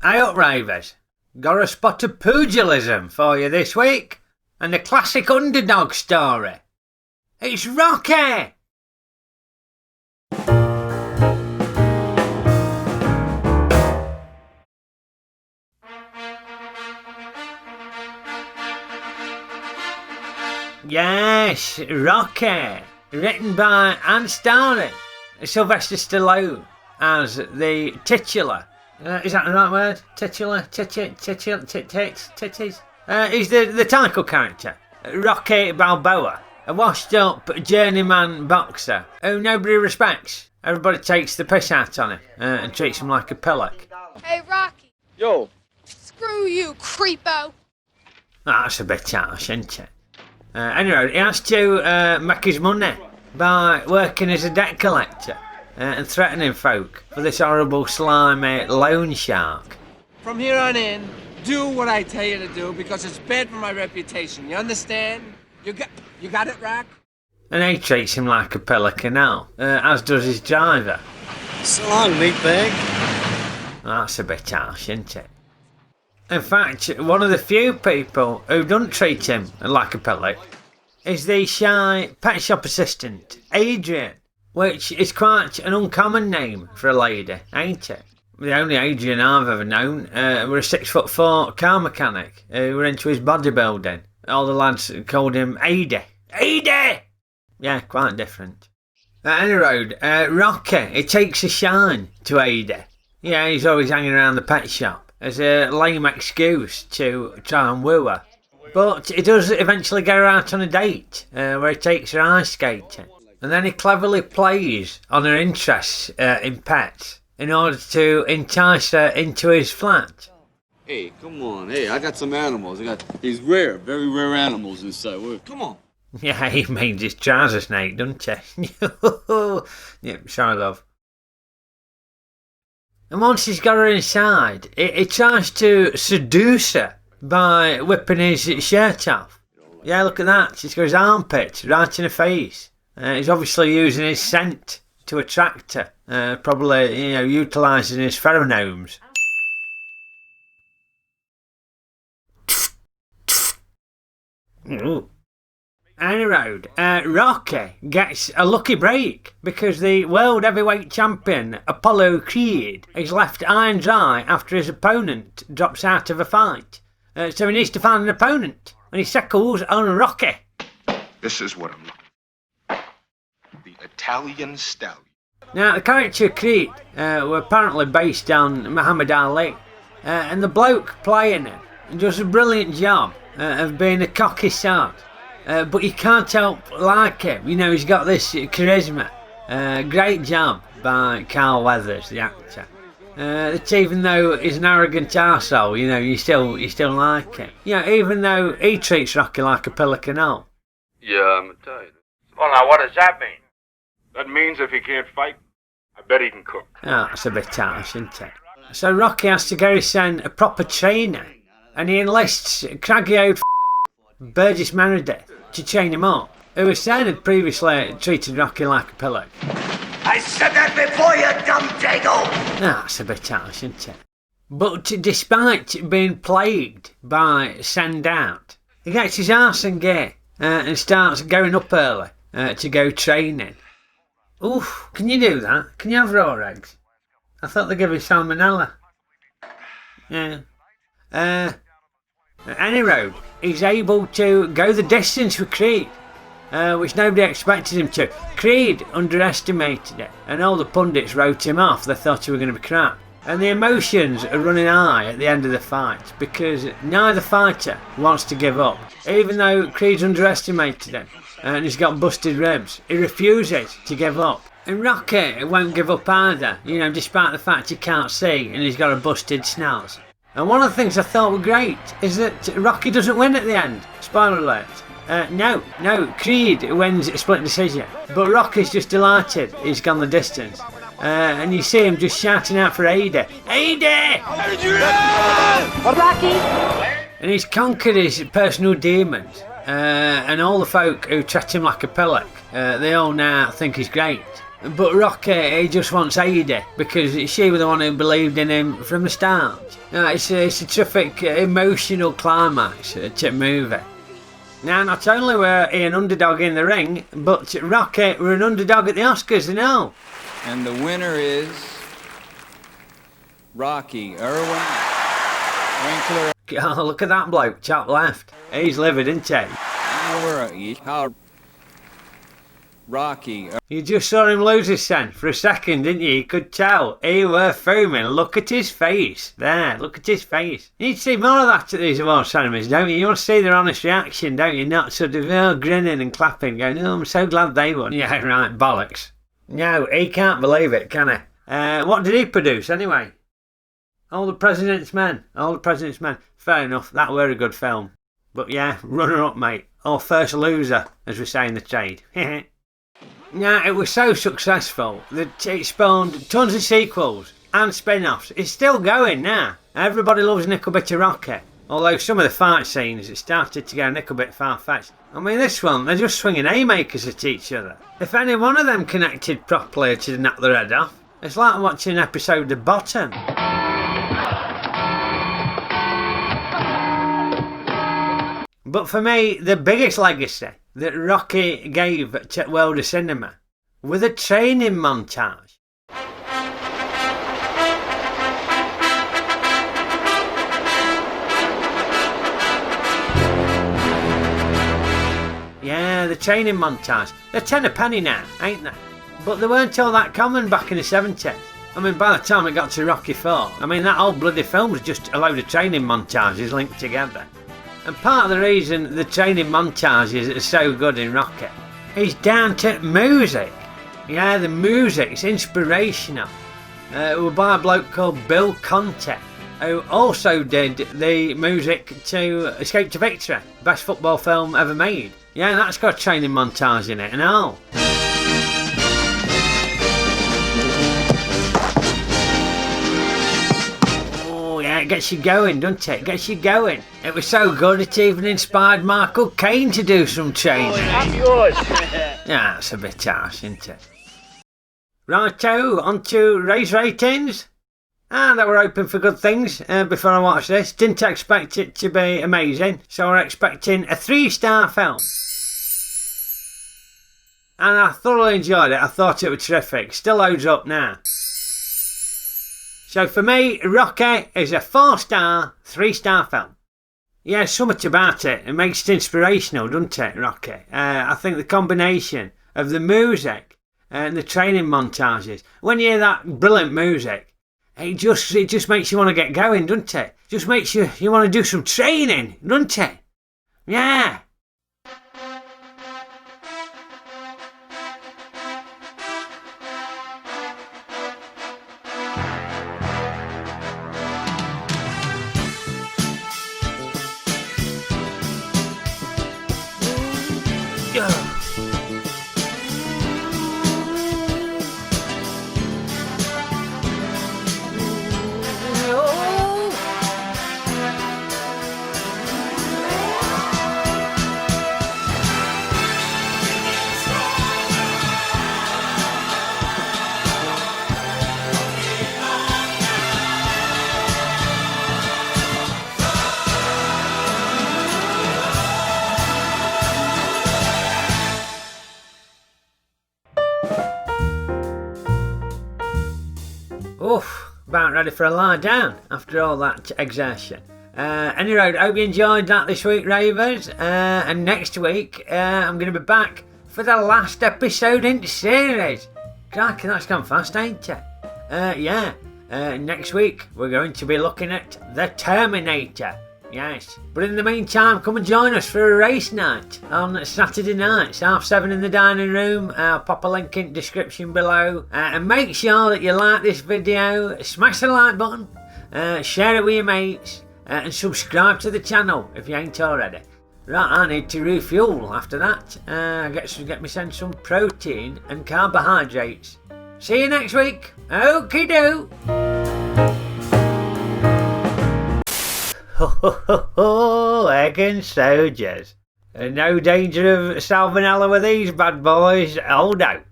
Hey up, Rayvers. Got a spot of pugilism for you this week, and a classic underdog story. It's Rocky! Yes, Rocky. Written by and starring Sylvester Stallone as the titular. Is that the right word? Titular? Titties? He's the title character. Rocky Balboa. A washed up journeyman boxer who nobody respects. Everybody takes the piss out on him and treats him like a pillock. Hey, Rocky. Yo. Screw you, creepo. That's a bit harsh, isn't it? Anyway, he has to make his money by working as a debt collector and threatening folk for this horrible, slimy loan shark. From here on in, do what I tell you to do because it's bad for my reputation. You understand? You got it, Rock? And he treats him like a pelican now, as does his driver. So long, meatbag. That's a bit harsh, isn't it? In fact, one of the few people who don't treat him like a pillock is the shy pet shop assistant, Adrian, which is quite an uncommon name for a lady, ain't it? The only Adrian I've ever known were a 6'4" car mechanic who were into his bodybuilding. All the lads called him Ady. Ady! Yeah, quite different. At any road, Rocky, he takes a shine to Ady. Yeah, he's always hanging around the pet shop as a lame excuse to try and woo her. But he does eventually get her out on a date where he takes her ice skating. And then he cleverly plays on her interests in pets in order to entice her into his flat. Hey, come on. Hey, I got some animals. I got these rare, very rare animals inside. Come on. Yeah, he means his trouser snake, doesn't he? Yep, sorry, love. And once he's got her inside, he tries to seduce her by whipping his shirt off. Yeah, look at that. She's got his armpit right in her face. He's obviously using his scent to attract her. Probably, utilising his pheromones. Ooh. Anyway, Rocky gets a lucky break because the world heavyweight champion Apollo Creed is left iron dry after his opponent drops out of a fight. So he needs to find an opponent, and he settles on Rocky. This is what I'm looking for. The Italian Stallion. Now, the character of Creed were apparently based on Muhammad Ali, and the bloke playing him does a brilliant job of being a cocky sod. But you can't help like him. He's got this charisma. Great job by Carl Weathers, the actor. That even though he's an arrogant arsehole, you still like him. Even though he treats Rocky like a pelican. Yeah, I'm Italian. Well, now what does that mean? That means if he can't fight, I bet he can cook. Oh, that's a bit harsh, isn't it? So Rocky has to garrison a proper trainer, and he enlists craggy old Burgess Meredith to train him up, who was said had previously treated Rocky like a pillock. I said that before, you dumb dago! That's a bit harsh, isn't it? But despite being plagued by send out, he gets his arse in gear and starts going up early to go training. Oof, can you do that? Can you have raw eggs? I thought they give you salmonella. Yeah. Anyway, he's able to go the distance for Creed, which nobody expected him to. Creed underestimated it, and all the pundits wrote him off. They thought he was going to be crap. And the emotions are running high at the end of the fight because neither fighter wants to give up. Even though Creed's underestimated him and he's got busted ribs, he refuses to give up. And Rocky won't give up either, despite the fact he can't see and he's got a busted snout. And one of the things I thought were great is that Rocky doesn't win at the end. Spoiler alert. No, Creed wins a split decision. But Rocky's just delighted he's gone the distance. And you see him just shouting out for Ada. Ada! Rocky! And he's conquered his personal demons. And all the folk who treat him like a pillock, they all now think he's great. But Rocky, he just wants Ada because she was the one who believed in him from the start. It's a terrific emotional climax to the movie. Now, not only were he an underdog in the ring, but Rocky were an underdog at the Oscars, you know. And the winner is Rocky Irwin Winkler. Oh, look at that bloke, top left. He's livid, isn't he? Rocky. You just saw him lose his scent for a second, didn't you? You could tell. He were fuming. Look at his face. There, look at his face. You need to see more of that at these award ceremonies, don't you? You want to see their honest reaction, don't you? Not sort of grinning and clapping, going, oh, I'm so glad they won. Yeah, right, bollocks. No, he can't believe it, can he? What did he produce, anyway? All the President's Men. All the President's Men. Fair enough, that were a good film. But yeah, runner-up, mate. Or first loser, as we say in the trade. Now, it was so successful that it spawned tons of sequels and spin-offs. It's still going now. Everybody loves a little bit of Rocky. Although some of the fight scenes, it started to get a little bit far-fetched. I mean, this one, they're just swinging haymakers at each other. If any one of them connected properly to knock their head off, it's like watching an episode of Bottom. But for me, the biggest legacy that Rocky gave to the world of cinema were the training montage. Yeah, the training montage. They're 10 a penny now, ain't they? But they weren't all that common back in the 70s. I mean, by the time it got to Rocky IV, I mean, that whole bloody film was just a load of training montages linked together. And part of the reason the training montages are so good in Rocky is down to music. Yeah, the music's inspirational. It was by a bloke called Bill Conti, who also did the music to Escape to Victory, best football film ever made. Yeah, that's got a training montage in it and all. It gets you going, doesn't it? It gets you going. It was so good it even inspired Michael Caine to do some training. I'm yours. Yeah, that's a bit harsh, isn't it? Righto, on to race ratings. And I were hoping for good things before I watched this. Didn't expect it to be amazing, so we're expecting a 3-star film. And I thoroughly enjoyed it. I thought it was terrific. Still holds up now. So for me, Rocky is a 4-star, 3-star film. Yeah, something about it. It makes it inspirational, doesn't it, Rocky? I think the combination of the music and the training montages. When you hear that brilliant music, it just makes you want to get going, doesn't it? Just makes you want to do some training, doesn't it? Yeah. Oof, about ready for a lie down after all that exertion. Anyway, I hope you enjoyed that this week, Rayvers. And next week, I'm going to be back for the last episode in the series. Crikey, that's gone fast, ain't it? Next week, we're going to be looking at The Terminator. Yes. But in the meantime, come and join us for a race night on Saturday nights, 7:30 in the dining room. I'll pop a link in the description below. And make sure that you like this video, smash the like button, share it with your mates, and subscribe to the channel if you ain't already. Right, I need to refuel after that. Get myself some protein and carbohydrates. See you next week. Okeydoo. Ho ho ho ho, egg and soldiers. No danger of salmonella with these bad boys. Oh no.